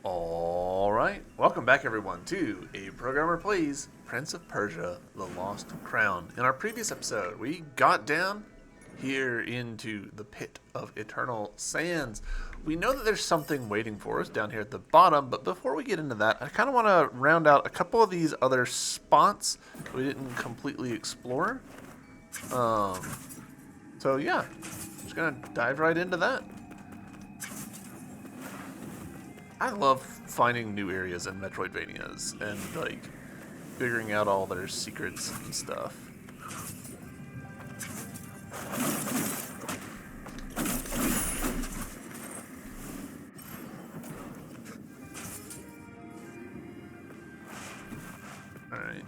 Alright, welcome back everyone to A Programmer Plays Prince of Persia, The Lost Crown. In our previous episode, we got down here into the Pit of Eternal Sands. We know that there's something waiting for us down here at the bottom, but before we get into that, I kind of want to round out a couple of these other spots we didn't completely explore. So yeah, just gonna dive right into that. I love finding new areas in Metroidvanias and like figuring out all their secrets and stuff. Alright.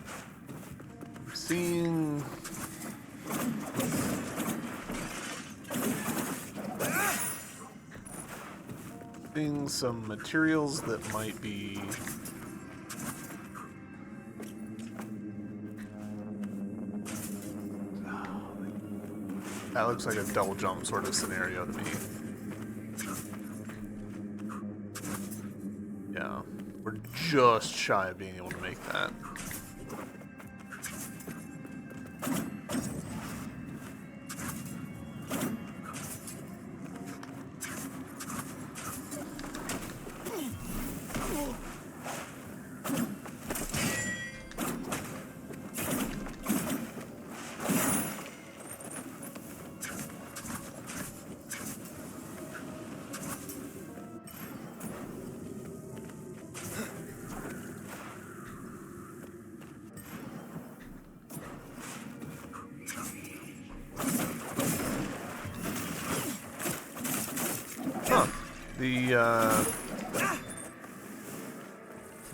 I'm seeing some materials that might be that looks like a double jump sort of scenario to me. Yeah, we're just shy of being able to make that.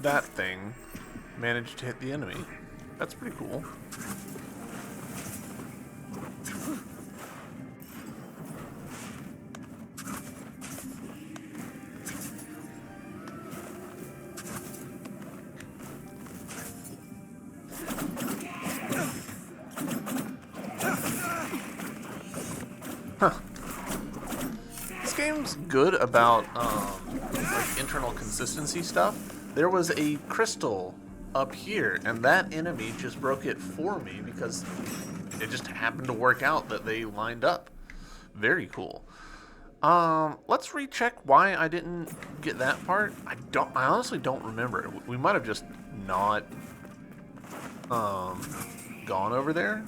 That thing managed to hit the enemy. That's pretty cool. Huh. This game's good about like internal consistency stuff. There was a crystal up here, and that enemy just broke it for me because it just happened to work out that they lined up. Very cool. Let's recheck why I didn't get that part. I honestly don't remember. We might have just not gone over there.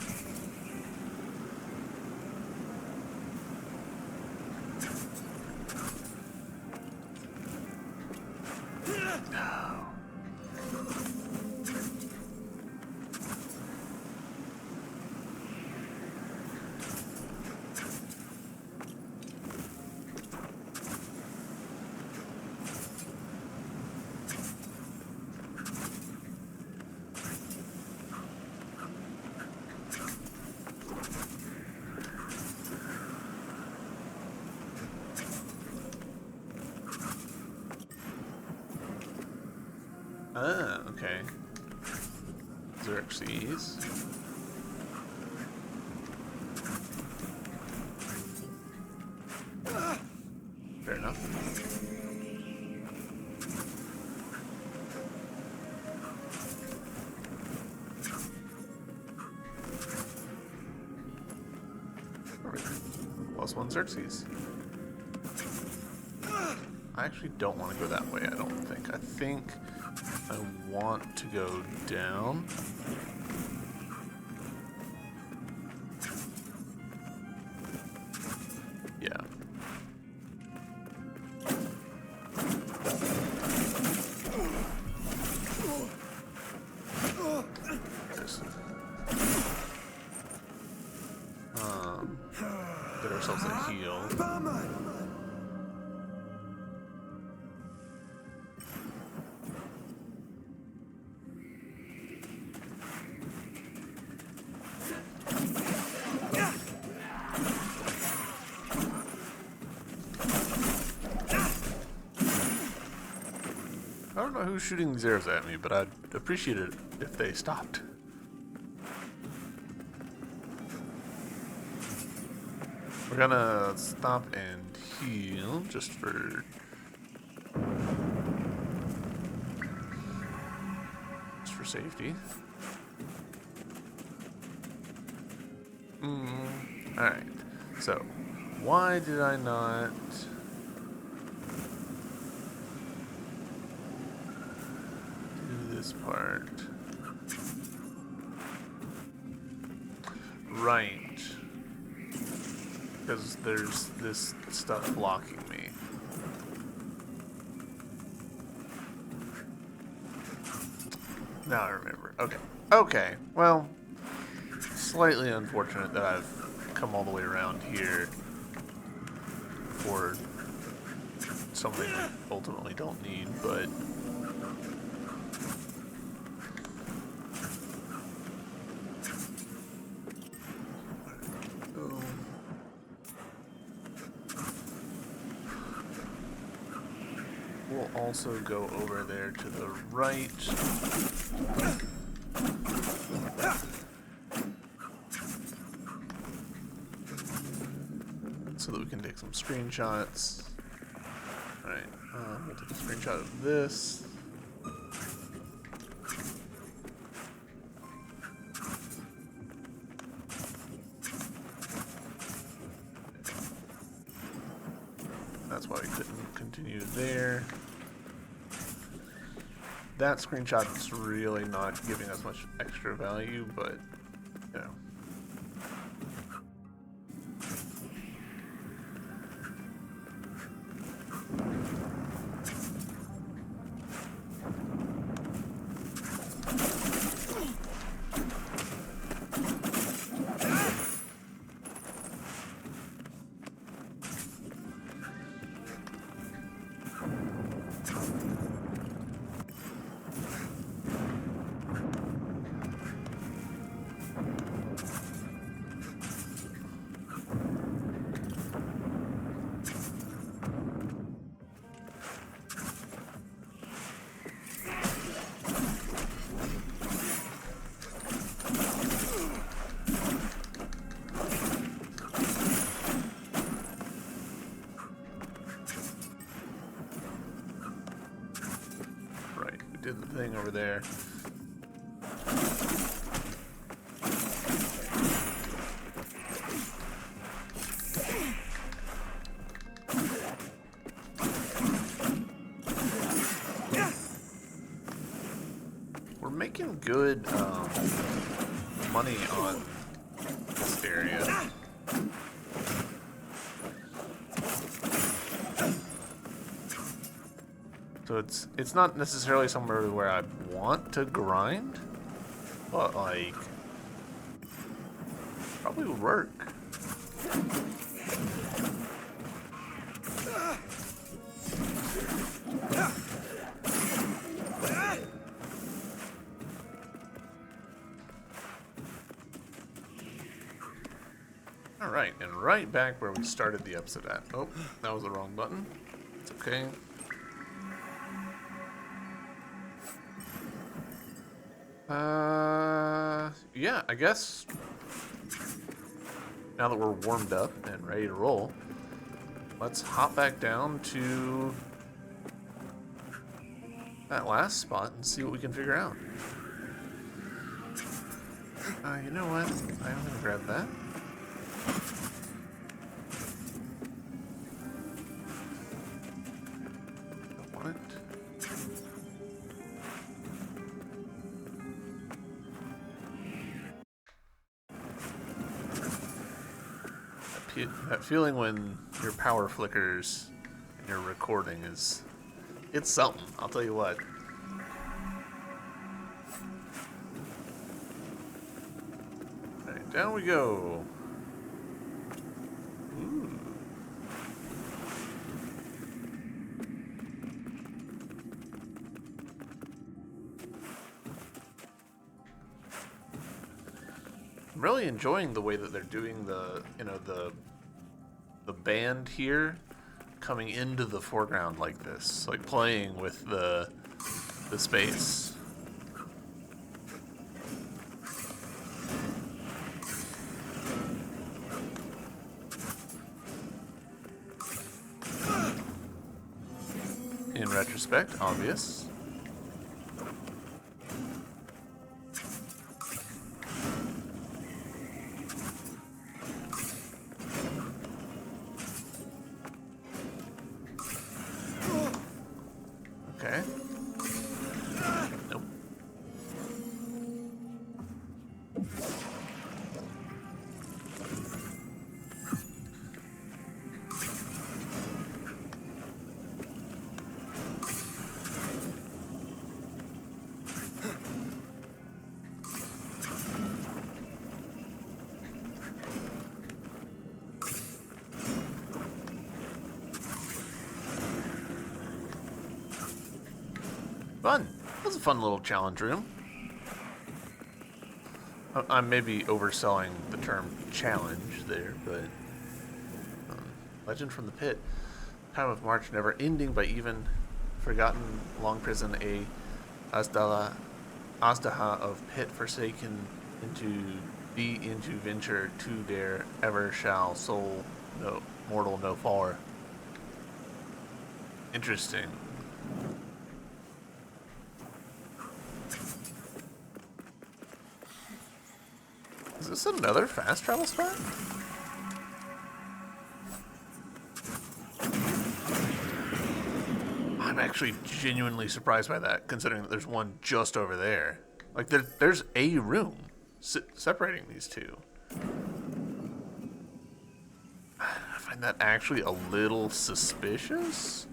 Ah, okay. Xerxes. Fair enough. +1 Xerxes. I actually don't want to go that way, I don't think. I think I want to go down. Yeah. Get ourselves a heal. I don't know who's shooting these arrows at me, but I'd appreciate it if they stopped. We're gonna stop and heal just for safety. Alright. So, why did I not... do this part? Right. Because there's this stuff blocking me. Now I remember. Okay. Okay. Well, slightly unfortunate that I've come all the way around here for something I ultimately don't need, but... We'll also go over there to the right. So that we can take some screenshots. Alright, we'll take a screenshot of this. That's why we couldn't continue there. That screenshot's really not giving us much extra value, but, you know. Did the thing over there. We're making good money on this area. So it's not necessarily somewhere where I want to grind, but like probably would work. All right, and right back where we started the episode at. Oh, that was the wrong button. It's okay. Yeah, I guess now that we're warmed up and ready to roll, let's hop back down to that last spot and see what we can figure out. You know what? I'm gonna grab that. Don't want it. That feeling when your power flickers and you're recording it's something, I'll tell you what. Alright, down we go. Ooh. I'm really enjoying the way that they're doing the band here coming into the foreground like this, like playing with the space. In retrospect, obvious. Okay. Nope. Fun. That's a fun little challenge room. I'm maybe overselling the term challenge there, but Legend from the Pit. Time of March never ending by even forgotten long prison a Azdaha of pit forsaken into venture to there ever shall soul no mortal no far. Interesting. Is this another fast travel spot? I'm actually genuinely surprised by that, considering that there's one just over there. Like, there's a room separating these two. I find that actually a little suspicious.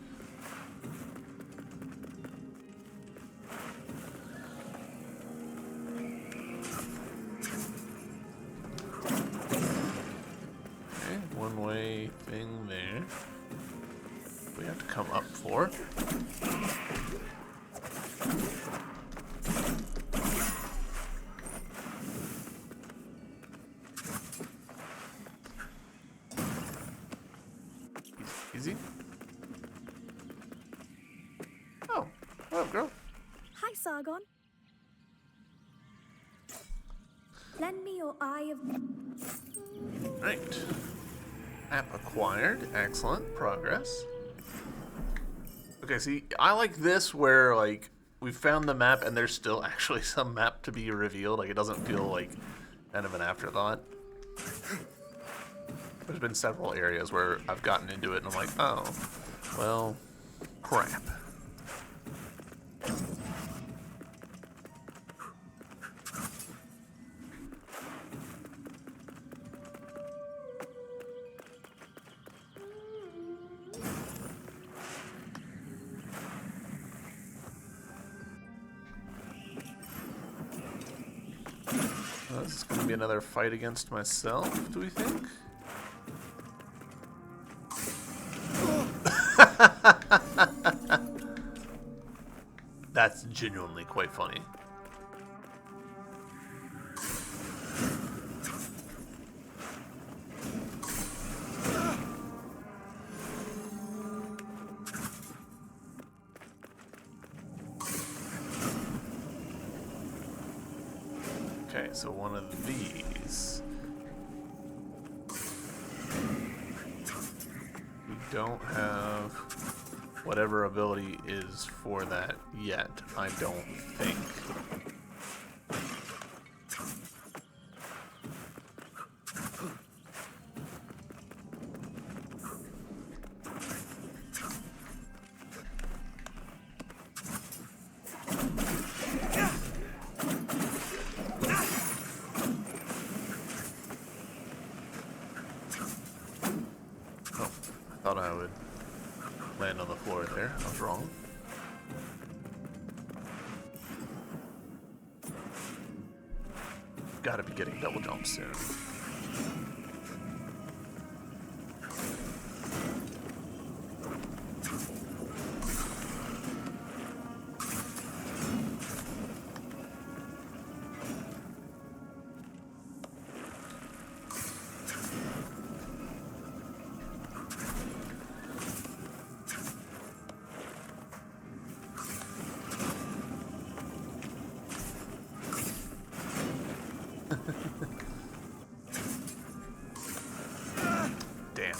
Okay, one-way thing there. We have to come up for. Easy. Oh, what up, girl? Hi, Sargon. Lend me your eye of... Right. Map acquired. Excellent. Progress. Okay, see, I like this where, like, we found the map and there's still actually some map to be revealed. Like, it doesn't feel like kind of an afterthought. There's been several areas where I've gotten into it and I'm like, oh, well, crap. This is going to be another fight against myself, do we think? That's genuinely quite funny. Okay, so one of these. We don't have whatever ability is for that yet, I don't think. Thought I would land on the floor there. I was wrong. Gotta be getting double jumps soon. Damn.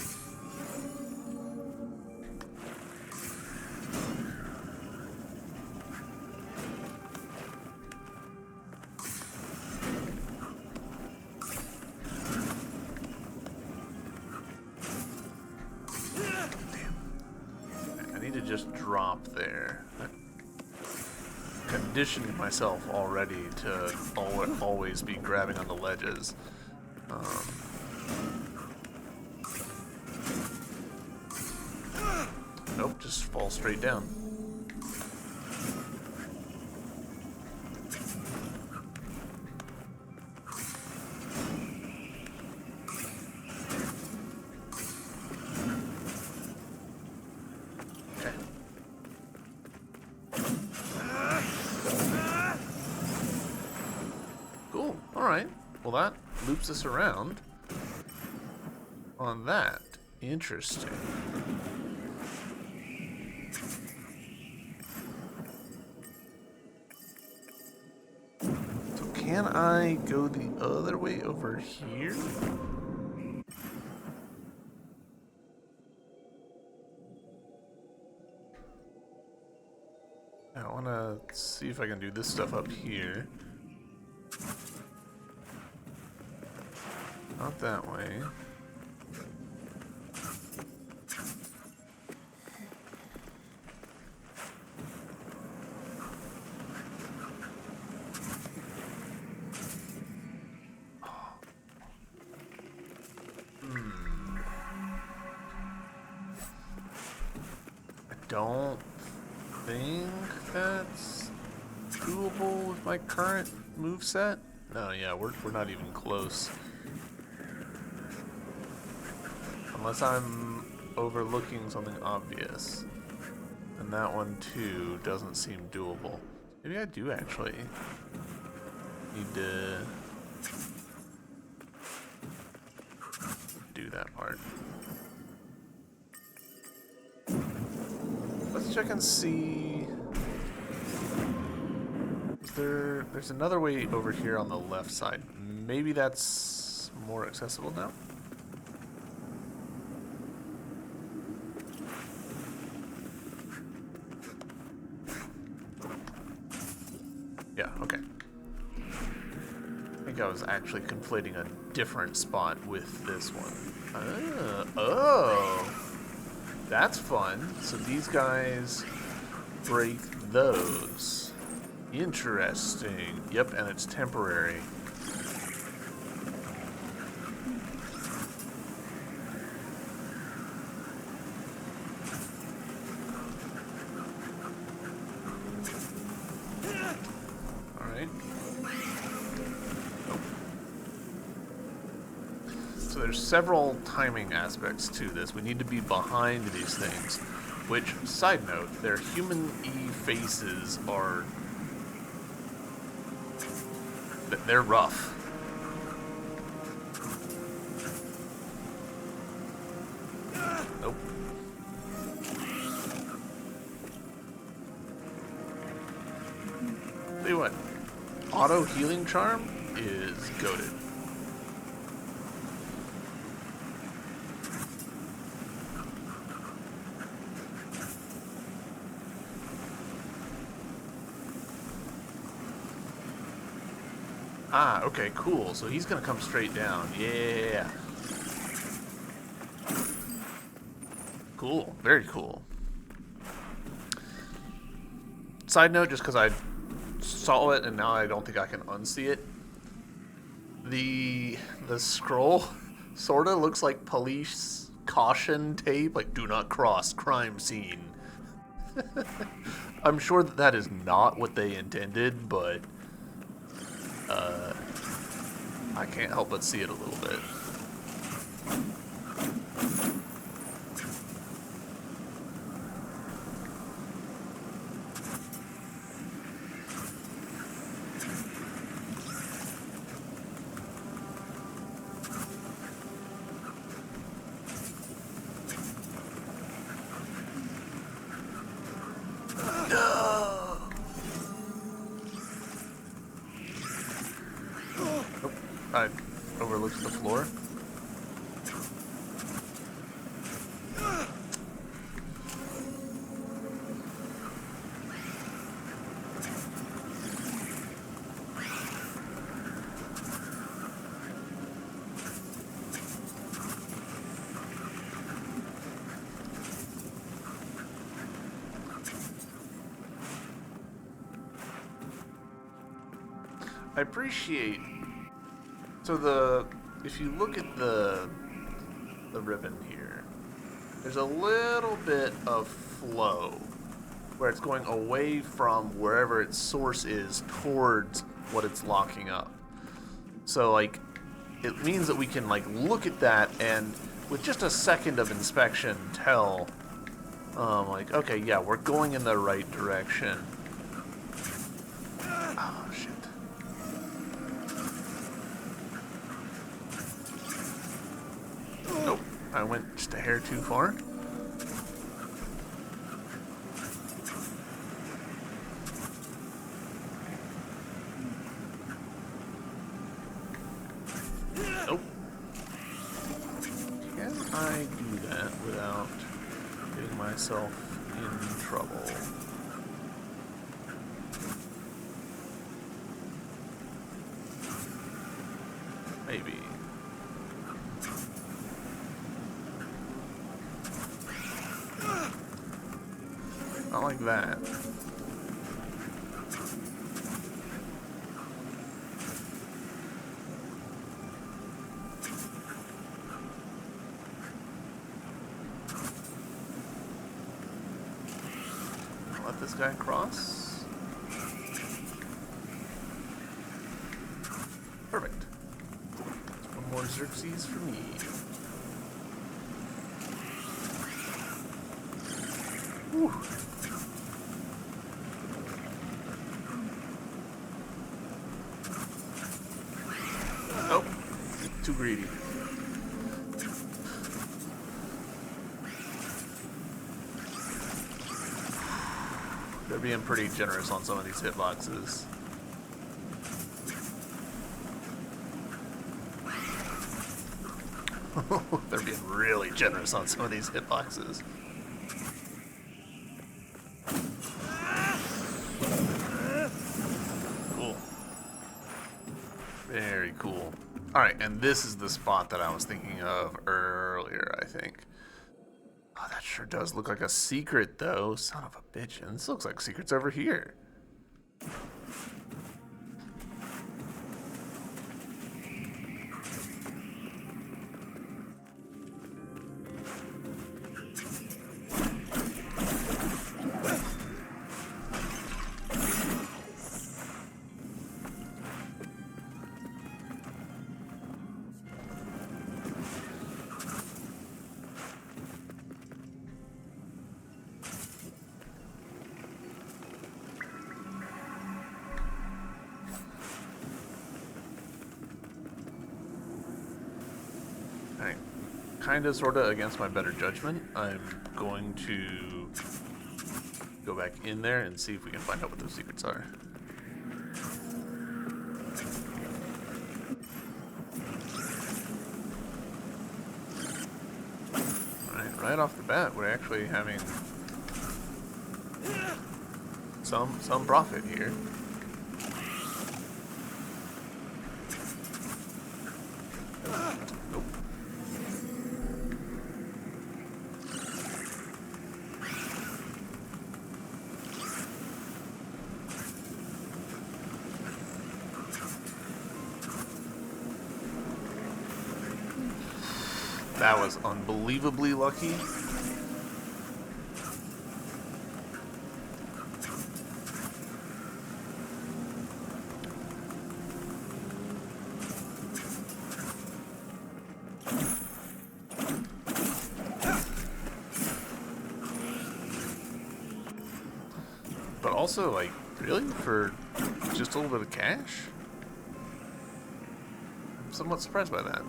I need to just drop there. conditioning myself already to always be grabbing on the ledges. Nope, just fall straight down. Cool. Alright. Well, that loops us around on that. Interesting. So can I go the other way over here? I want to see if I can do this stuff up here. Not that way. I don't think that's doable with my current moveset. No, yeah, we're not even close. Unless I'm overlooking something obvious. And that one too doesn't seem doable. Maybe I do actually need to do that part. Let's check and see. There's another way over here on the left side. Maybe that's more accessible now? Yeah, okay. I think I was actually conflating a different spot with this one. Oh! That's fun. So these guys break those. Interesting. Yep, and it's temporary. Alright. Nope. So there's several timing aspects to this. We need to be behind these things. Which, side note, their human-y faces are... they're rough. Nope. Tell you what, auto healing charm is goated. Ah, okay, cool. So he's gonna come straight down. Yeah. Cool. Very cool. Side note, just because I saw it and now I don't think I can unsee it. The scroll sort of looks like police caution tape, like do not cross, crime scene. I'm sure that is not what they intended, but I can't help but see it a little bit. I overlooked the floor. I appreciate. So if you look at the ribbon here, there's a little bit of flow where it's going away from wherever its source is towards what it's locking up. So like, it means that we can like look at that and with just a second of inspection tell, like, okay, yeah, we're going in the right direction. Oh shit. Nope, I went just a hair too far. Nope. Can I do that without getting myself in trouble? Maybe. Not like that. Let this guy cross. Perfect. One more Xerxes for me. Whew. Oh, too greedy. They're being pretty generous on some of these hitboxes. They're being really generous on some of these hitboxes. Cool. Very cool. Alright, and this is the spot that I was thinking of earlier, I think. Oh, that sure does look like a secret, though. Son of a bitch. And this looks like secret's over here. Alright. Kinda, sorta against my better judgment, I'm going to go back in there and see if we can find out what those secrets are. Alright, right off the bat, we're actually having some profit here. Nope. That was unbelievably lucky. But also, like, really? For just a little bit of cash? I'm somewhat surprised by that.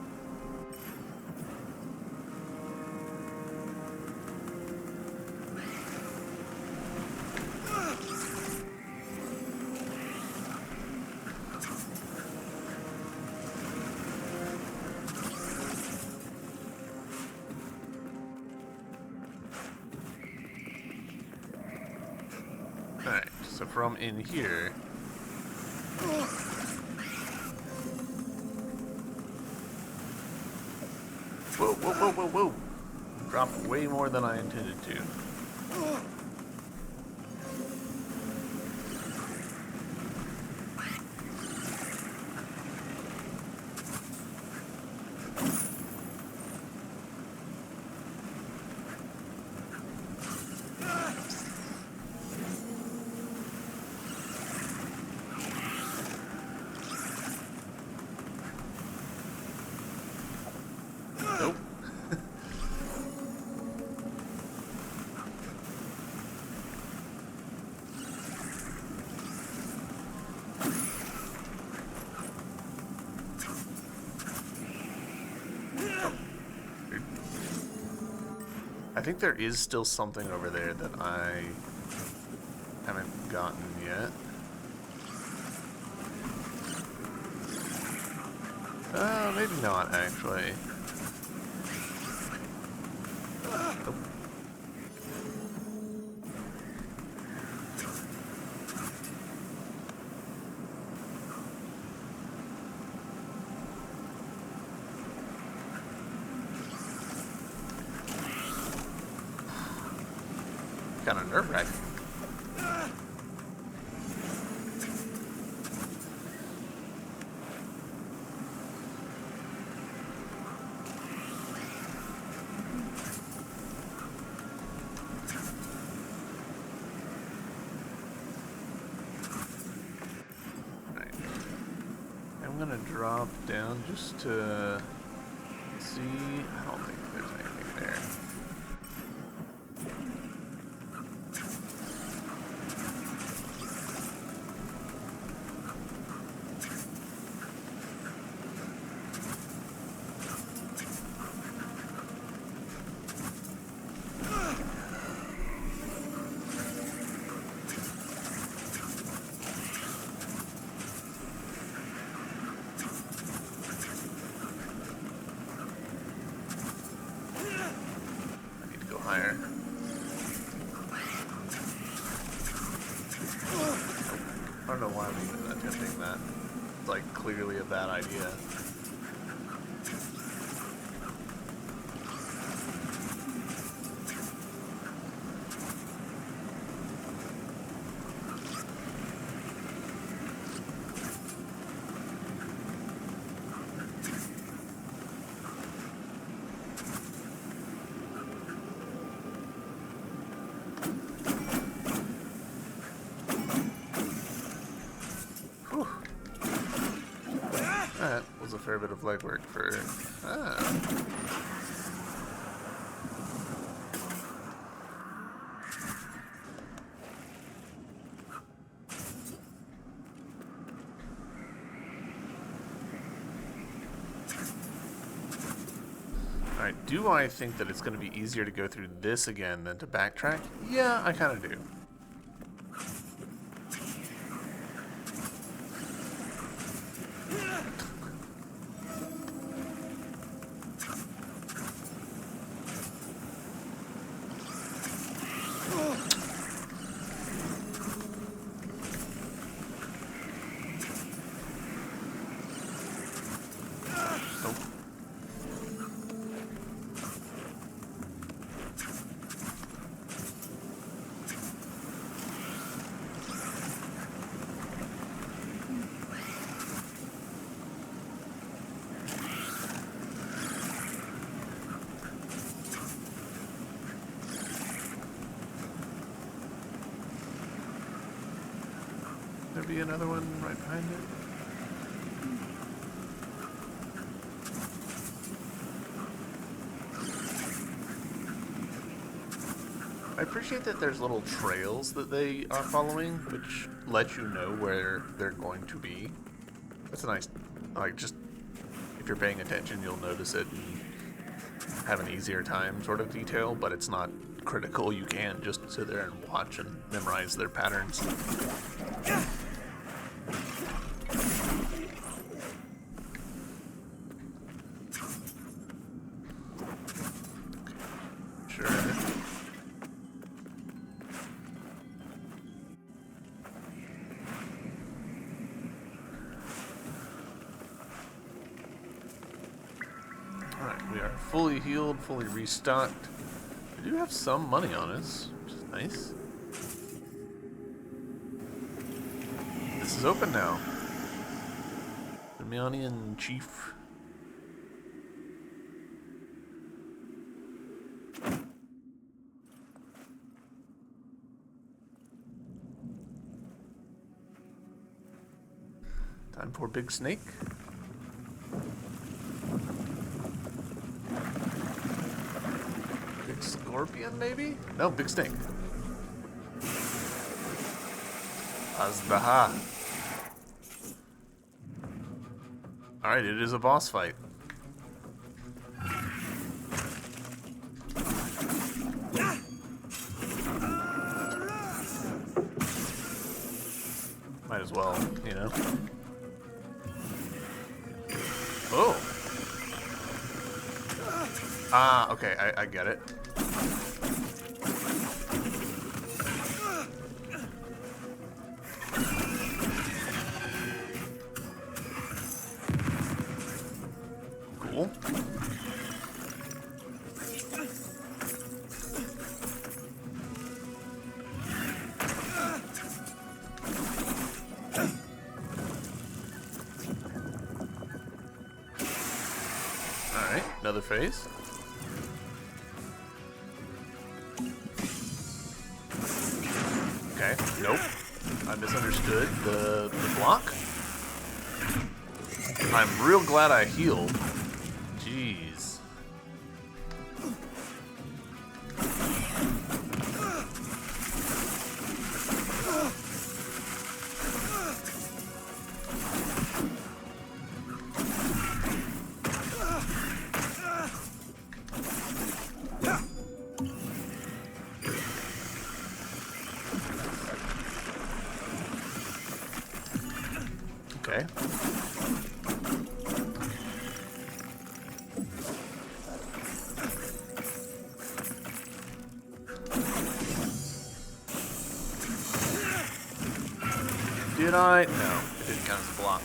Alright, so from in here... Whoa, whoa, whoa, whoa, whoa! Dropped way more than I intended to. I think there is still something over there that I haven't gotten yet. Maybe not, actually. Nope. Kind of nerve-wracking. Right. I'm gonna drop down just to see. I don't think there's anything there. Higher. I don't know why I'm even attempting that. It's like clearly a bad idea. That was a fair bit of legwork for... Alright, do I think that it's going to be easier to go through this again than to backtrack? Yeah, I kind of do. There be another one right behind it? I appreciate that there's little trails that they are following, which let you know where they're going to be. That's a nice, like, just, if you're paying attention, you'll notice it and have an easier time sort of detail, but it's not critical. You can just sit there and watch and memorize their patterns. Sure. Alright, we are fully healed, fully restocked. We do have some money on us, which is nice. This is open now. Vermilion Chief. Time for Big Snake. Big Scorpion, maybe? No, Big Snake. Azdaha. Alright, it is a boss fight. Might as well, you know? Oh! Ah, okay, I get it. Cool. Alright, another phase. Okay, nope. I misunderstood the block. I'm real glad I healed. Jeez. Okay. Did I? No, it didn't count as a block.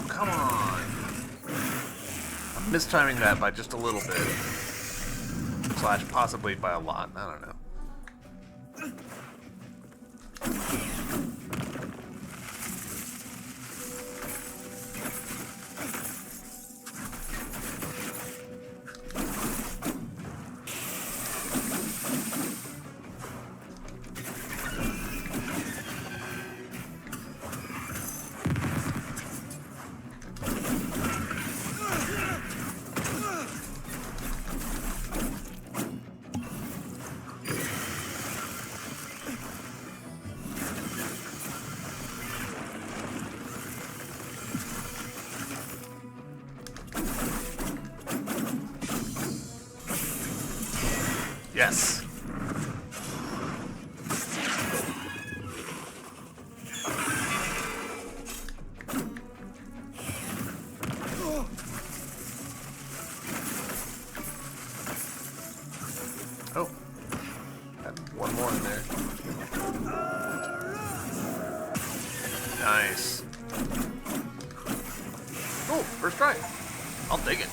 Come on. I'm mistiming that by just a little bit. Slash possibly by a lot. I don't know. Yes. Oh. Had one more in there. Nice. Oh, first try. I'll take it.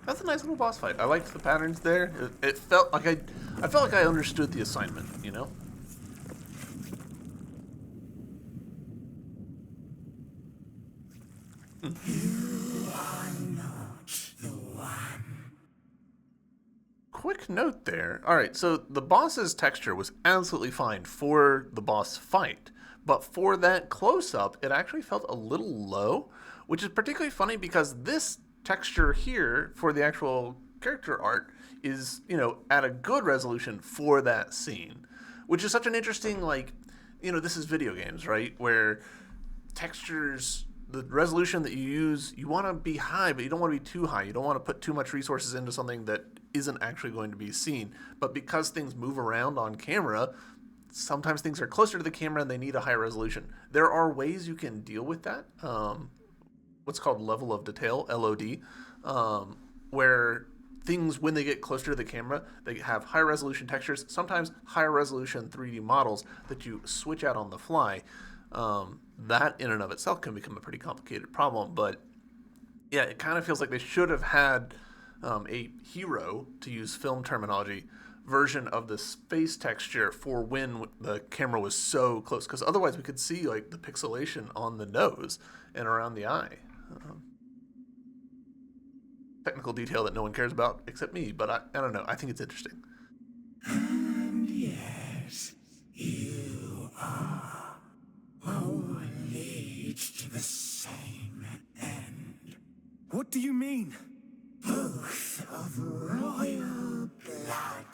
That's a nice little boss fight. I liked the patterns there. It felt like I felt like I understood the assignment, you know? Quick note there. Alright, so the boss's texture was absolutely fine for the boss fight, but for that close-up, it actually felt a little low, which is particularly funny because this texture here for the actual character art is, you know, at a good resolution for that scene, which is such an interesting, like, you know, this is video games, right? Where textures, the resolution that you use, you want to be high, but you don't want to be too high. You don't want to put too much resources into something that isn't actually going to be seen. But because things move around on camera, sometimes things are closer to the camera and they need a higher resolution. There are ways you can deal with that. What's called level of detail, LOD, where things, when they get closer to the camera, they have high resolution textures, sometimes higher resolution 3D models that you switch out on the fly. That in and of itself can become a pretty complicated problem, but yeah, it kind of feels like they should have had a hero, to use film terminology, version of the space texture for when the camera was so close, because otherwise we could see like the pixelation on the nose and around the eye. Technical detail that no one cares about except me, but I don't know. I think it's interesting. And yes, you are all lead to the same end. What do you mean? Both of royal blood.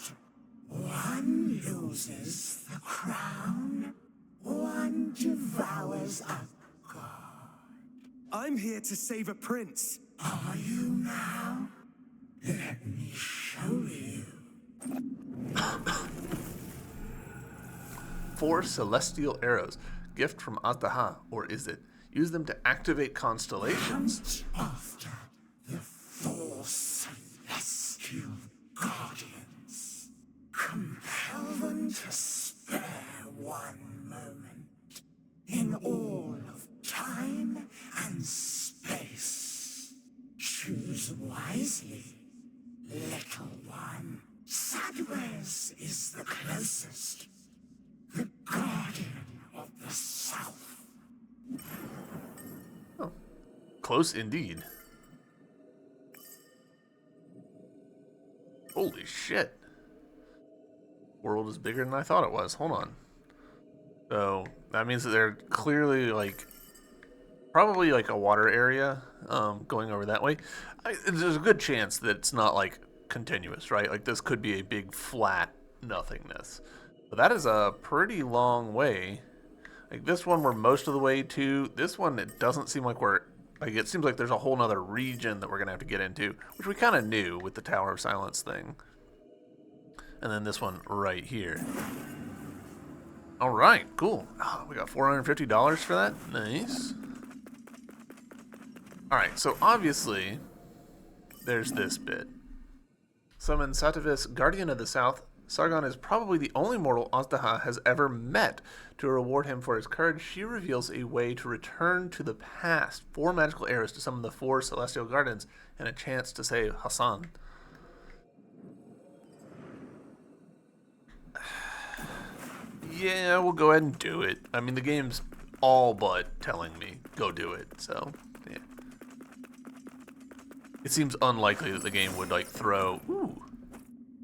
One loses the crown, one devours a god. I'm here to save a prince. Are you now? Let me show you. 4 celestial arrows. Gift from Azdaha, or is it? Use them to activate constellations. Hunt after the 4 celestial guardians. Compel them to spare one moment in all of time and space. Choose wisely, little one. Sadwez is the closest, the guardian of the South. Oh, close indeed. Holy shit. World is bigger than I thought it was. Hold on. So that means that they're clearly like probably like a water area going over that way. There's a good chance that it's not like continuous, right? Like this could be a big flat nothingness. But that is a pretty long way. Like this one we're most of the way to. This one, it doesn't seem like we're like, it seems like there's a whole nother region that we're gonna have to get into, which we kind of knew with the Tower of Silence thing. And then this one right here. All right, cool. Oh, we got $450 for that. Nice. All right, so obviously there's this bit. Summon Satavis, Guardian of the South. Sargon is probably the only mortal Azdaha has ever met. To reward him for his courage, she reveals a way to return to the past. 4 magical arrows to summon the 4 celestial guardians, and a chance to save Hassan. Yeah, we'll go ahead and do it. I mean, the game's all but telling me, go do it, so, yeah. It seems unlikely that the game would, like, throw... Ooh,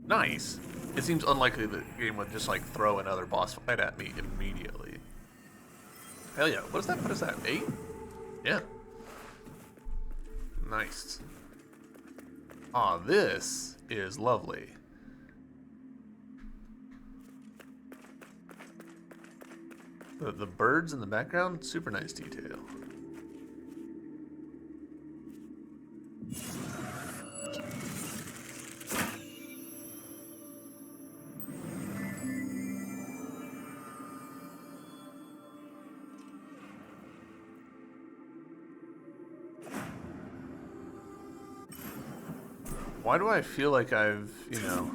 nice. It seems unlikely that the game would just, like, throw another boss fight at me immediately. Hell yeah. What does that put us at? 8? Yeah. Nice. Aw, this is lovely. The birds in the background, super nice detail. Why do I feel like I've, you know,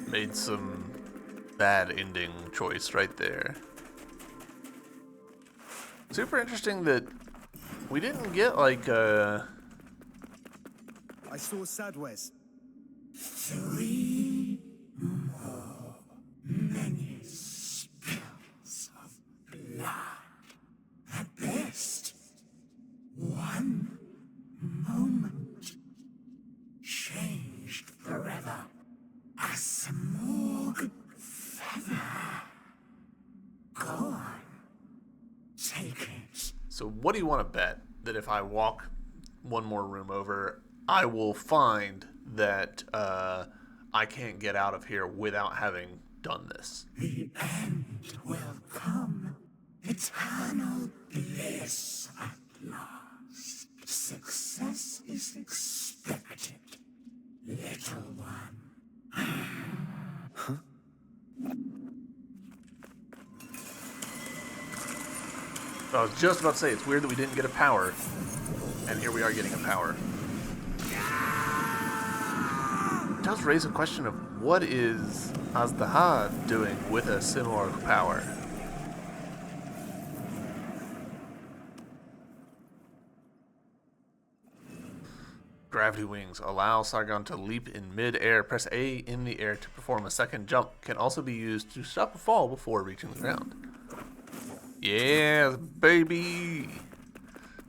made some bad ending choice right there? Super interesting that we didn't get like I saw Sadwez. 3 more many spills of blood. At best, 1 moment changed forever. A smorg feather. Go on, take it. So what do you want to bet that if I walk one more room over, I will find that I can't get out of here without having done this? The end will come. Eternal bliss at last. Success is expected, little one. I was just about to say, it's weird that we didn't get a power, and here we are getting a power. It does raise a question of what is Azdaha doing with a similar power? Gravity wings allow Sargon to leap in mid-air. Press A in the air to perform a second jump. Can also be used to stop a fall before reaching the ground. Yeah, baby!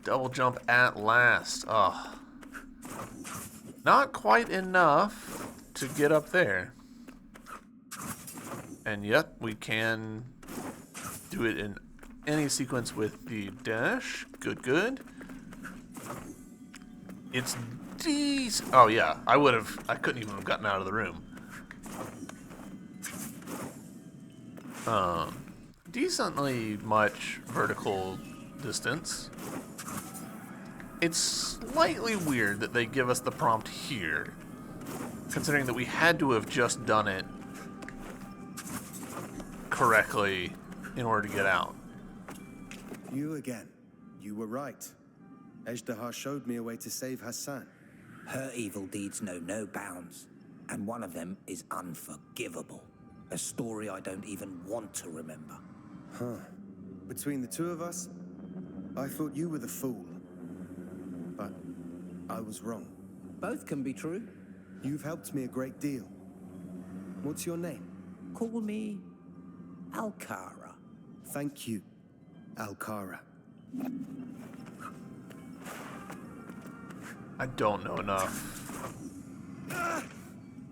Double jump at last. Oh. Not quite enough to get up there. And yet, we can do it in any sequence with the dash. Good, good. It's decent. Oh yeah, I couldn't even have gotten out of the room. Decently much vertical distance. It's slightly weird that they give us the prompt here, considering that we had to have just done it correctly in order to get out. You again. You were right. Ejdaha showed me a way to save Hassan. Her evil deeds know no bounds, and one of them is unforgivable. A story I don't even want to remember. Huh. Between the two of us, I thought you were the fool. But I was wrong. Both can be true. You've helped me a great deal. What's your name? Call me Alcara. Thank you, Alcara. I don't know enough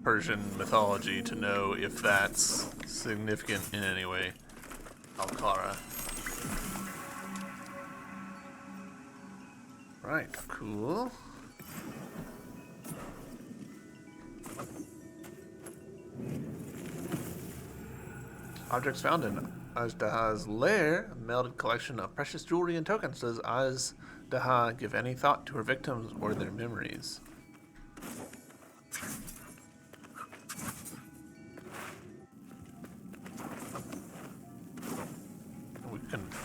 Persian mythology to know if that's significant in any way. Alcara. Right, cool. Objects found in Ajdaha's lair, a melded collection of precious jewelry and tokens. Does Ajdaha give any thought to her victims or their memories?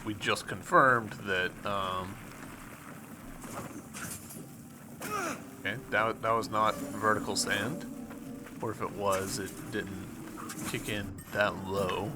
We just confirmed that. Okay, that was not vertical sand, or if it was, it didn't kick in that low.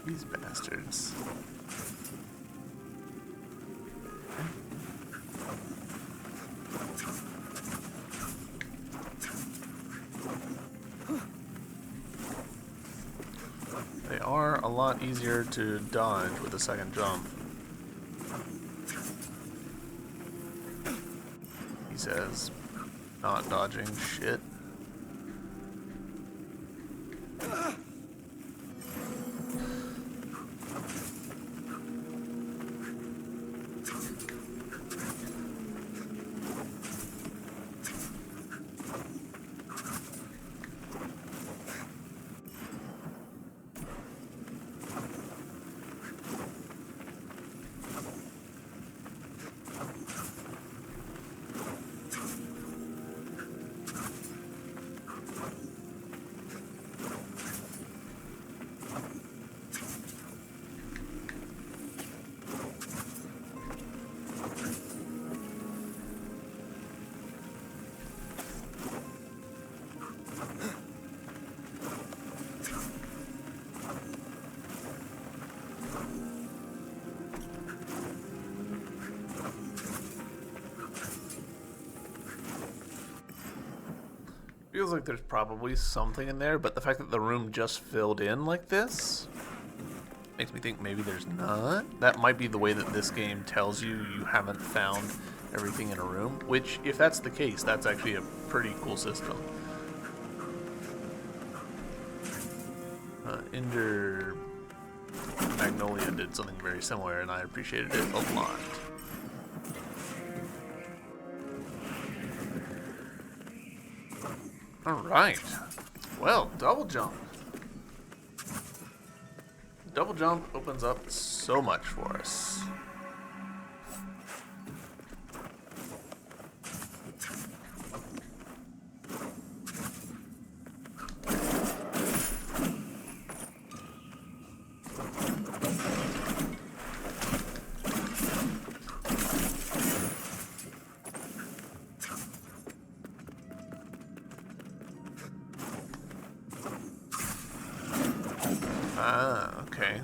These bastards. They are a lot easier to dodge with a second jump. He says, not dodging shit. Feels like there's probably something in there, but the fact that the room just filled in like this makes me think maybe there's not. That might be the way that this game tells you you haven't found everything in a room, which, if that's the case, that's actually a pretty cool system. Ender Magnolia did something very similar, and I appreciated it a lot. Alright. Well, double jump. Double jump opens up so much for us. Ah, okay.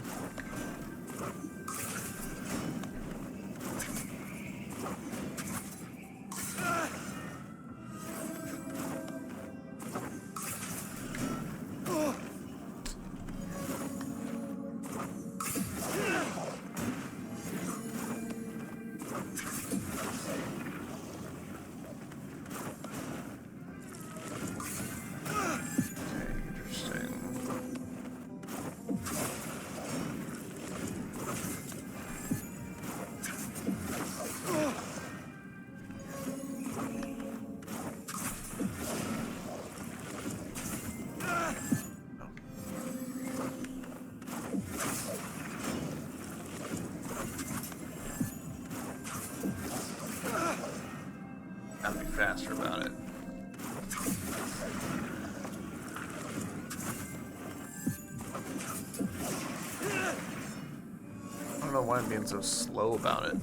Gotta be faster about it. I don't know why I'm being so slow about it.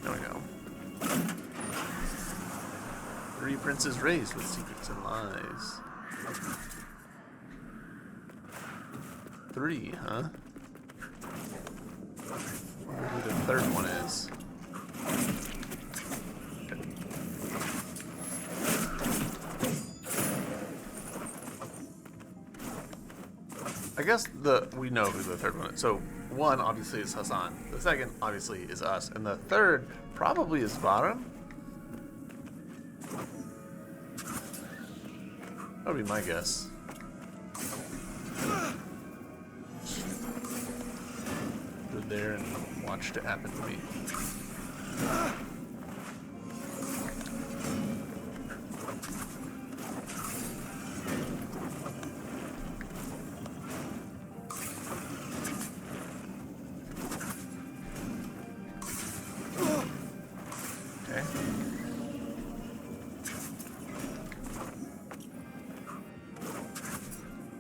There we go. 3 princes raised with secrets and lies. 3, huh? I wonder who the third one is. I guess we know who the third one is. So 1 obviously is Hassan. The second obviously is us, and the third probably is Varam. That would be my guess. Stood there and watched it happen to me.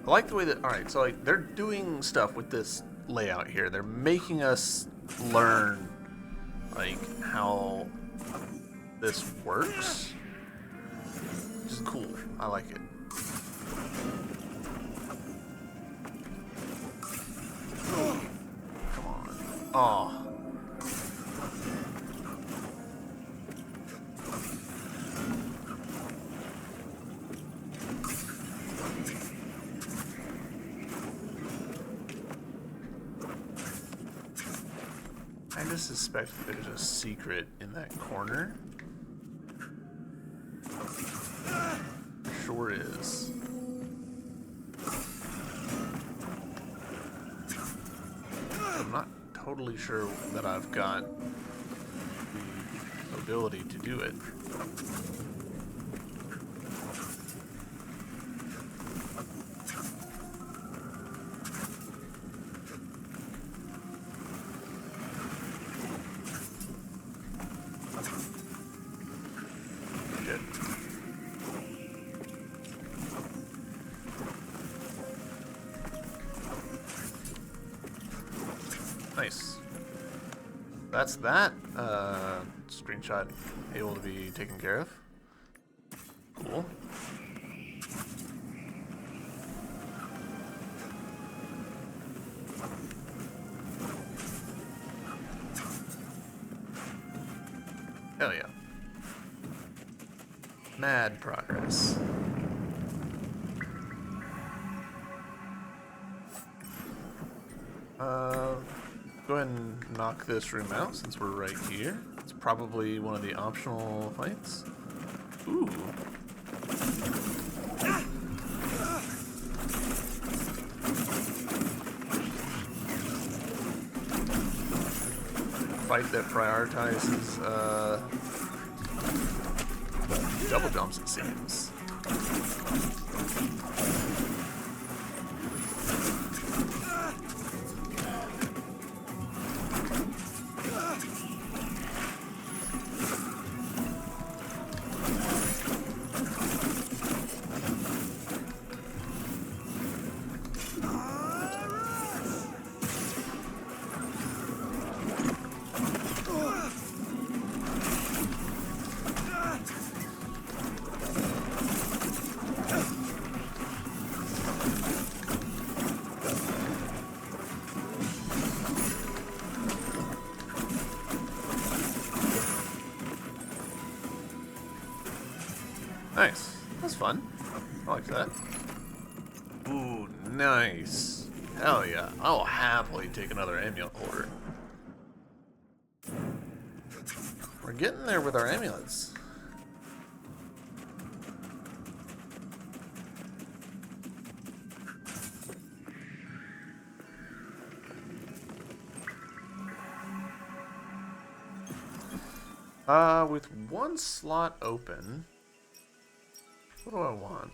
I like the way that, alright, so like they're doing stuff with this layout here. They're making us learn like how this works. Which is cool. I like it. Come on. Oh. I just suspect there's a secret in that corner. Sure is. I'm not totally sure that I've got the ability to do it. Nice. That's that. Screenshot able to be taken care of. Cool. Hell yeah. Mad progress. Go ahead and knock this room out since we're right here. It's probably one of the optional fights. Ooh. Fight that prioritizes double jumps, it seems. Nice. That's fun. I like that. Ooh, nice. Hell yeah. I'll happily take another amulet holder. We're getting there with our amulets. With one slot open, what do I want?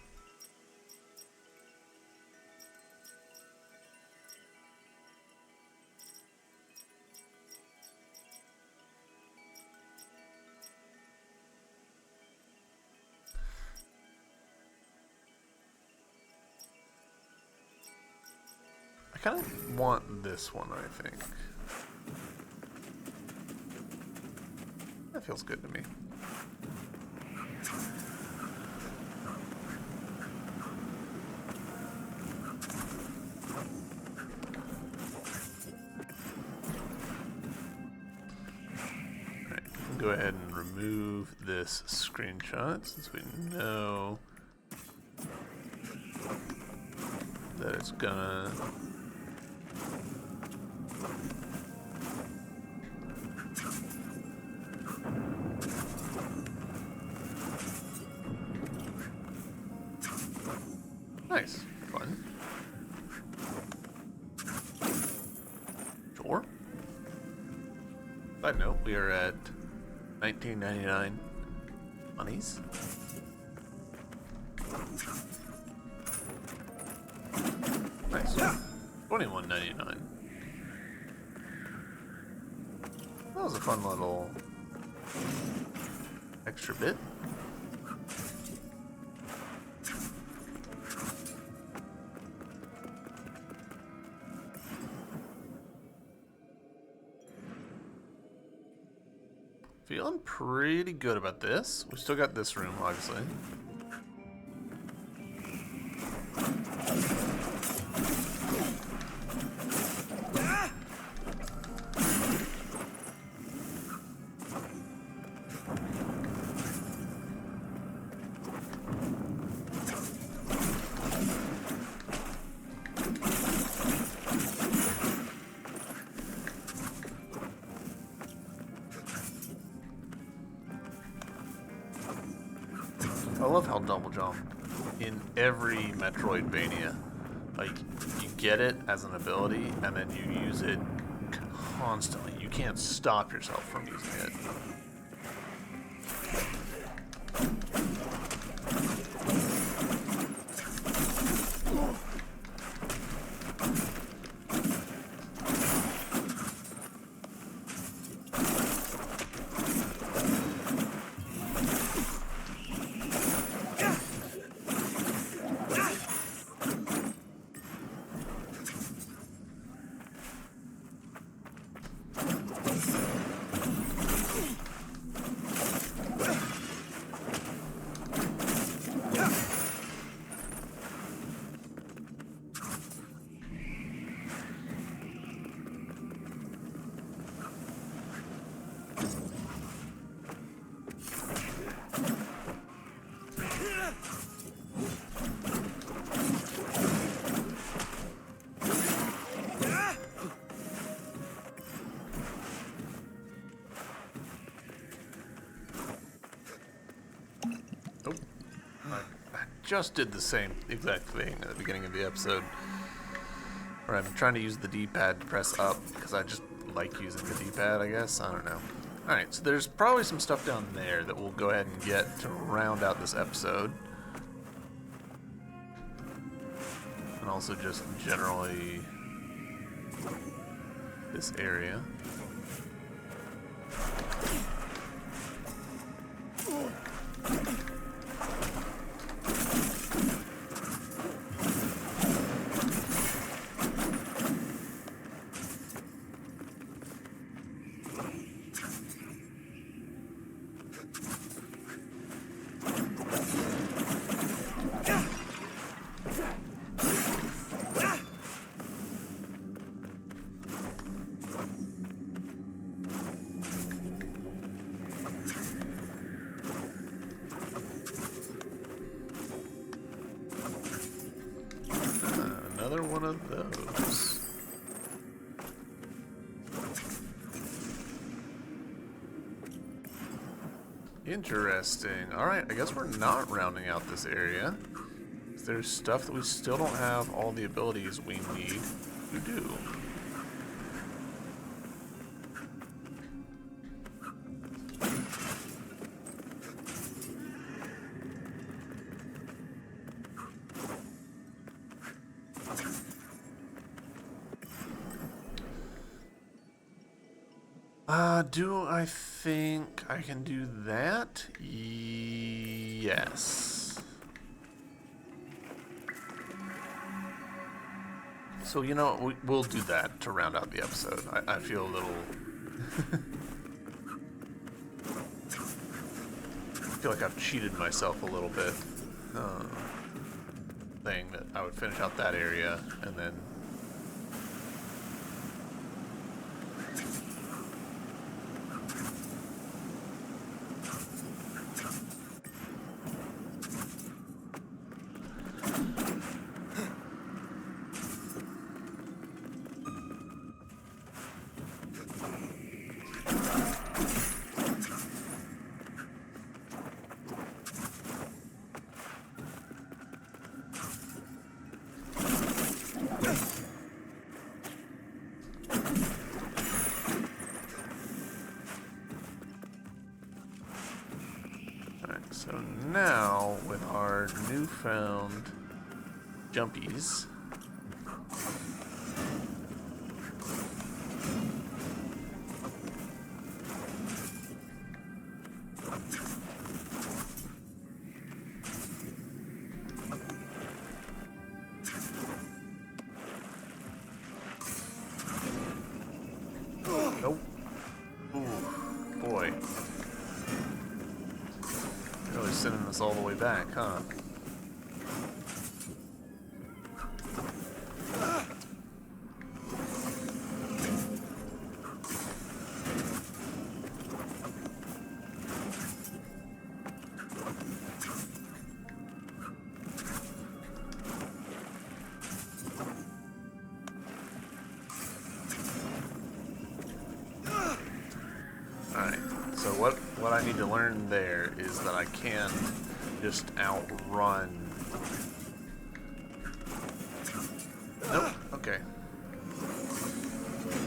I kind of want this one, I think. That feels good to me. Alright, we can go ahead and remove this screenshot since we know that it's gonna... Nice. Fun. Sure. Side note, we are at $19.99 monies. Nice. $21.99. That was a fun little extra bit. Feeling pretty good about this. We still got this room, obviously. I love how double jump in every Metroidvania, like, you get it as an ability and then you use it constantly. You can't stop yourself from using it. Just did the same exact thing at the beginning of the episode, where I'm trying to use the D-pad to press up because I just like using the D-pad, I guess. I don't know. Alright, so there's probably some stuff down there that we'll go ahead and get to round out this episode. And also just generally this area. another one of those. Interesting. Alright, I guess we're not rounding out this area. There's stuff that we still don't have all the abilities we need to do. Do I think I can do that? Yes. So, you know, we'll do that to round out the episode. I feel a little... I feel like I've cheated myself a little bit. Saying that I would finish out that area and then... So now, with our newfound jumpies, nope. Ooh, boy. Really sending us all the way back, huh? Alright, so what I need to learn there is that I can't just outrun... Nope, okay.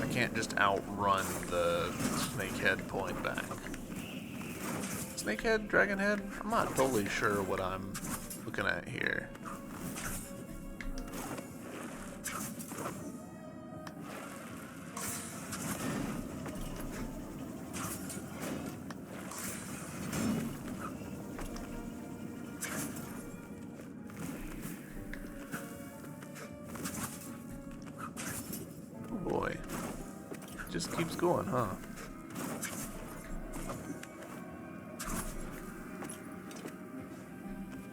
I can't just outrun the snakehead pulling back. Snakehead? Dragonhead? I'm not totally sure what I'm looking at here. Boy, just keeps going, huh?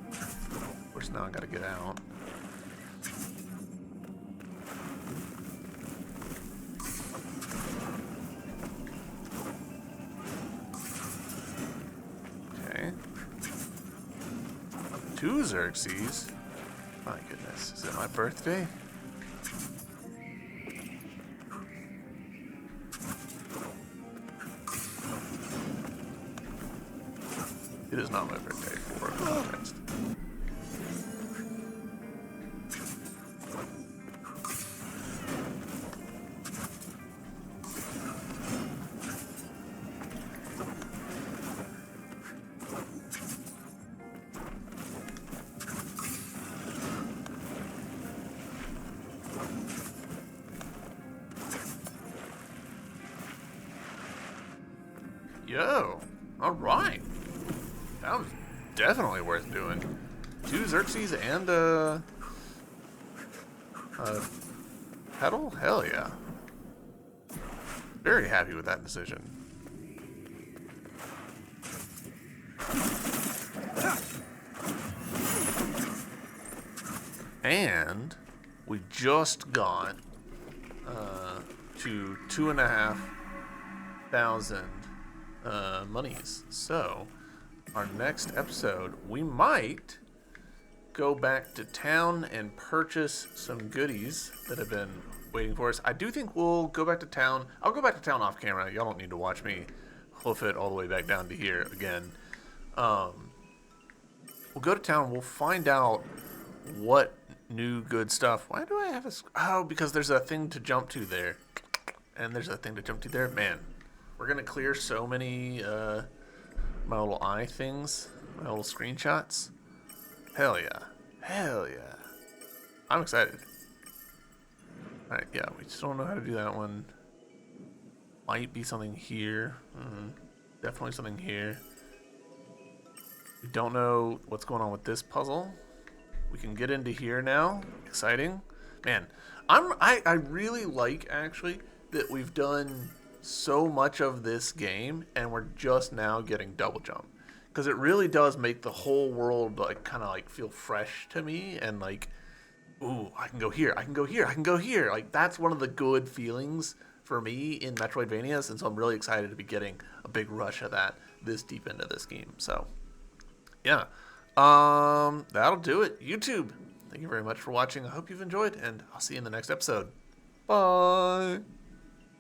Of course, now I gotta get out. Okay. 2 Xerxes? My goodness, is it my birthday? It is not my birthday, for context. Yo, all right. That was definitely worth doing. 2 Xerxes and a pedal? Hell yeah. Very happy with that decision. And we just got to 2,500 monies. So our next episode, we might go go back to town and purchase some goodies that have been waiting for us. I do think we'll go back to town. I'll go back to town off camera. Y'all don't need to watch me hoof it all the way back down to here again. We'll go to town. We'll find out what new good stuff. Why do I have a... Oh, because there's a thing to jump to there. And there's a thing to jump to there. Man, we're going to clear so many my little eye things. My little screenshots. Hell yeah. Hell yeah. I'm excited. Alright, yeah, we just don't know how to do that one. Might be something here. Definitely something here. We don't know what's going on with this puzzle. We can get into here now. Exciting. Man, I really like, actually, that we've done so much of this game and we're just now getting double jump. Because it really does make the whole world, like, kind of, like, feel fresh to me. And, like, ooh, I can go here, I can go here, I can go here. Like, that's one of the good feelings for me in Metroidvanias. And so I'm really excited to be getting a big rush of that this deep into this game. So... yeah, that'll do it. YouTube, thank you very much for watching. I hope you've enjoyed, and I'll see you in the next episode. Bye.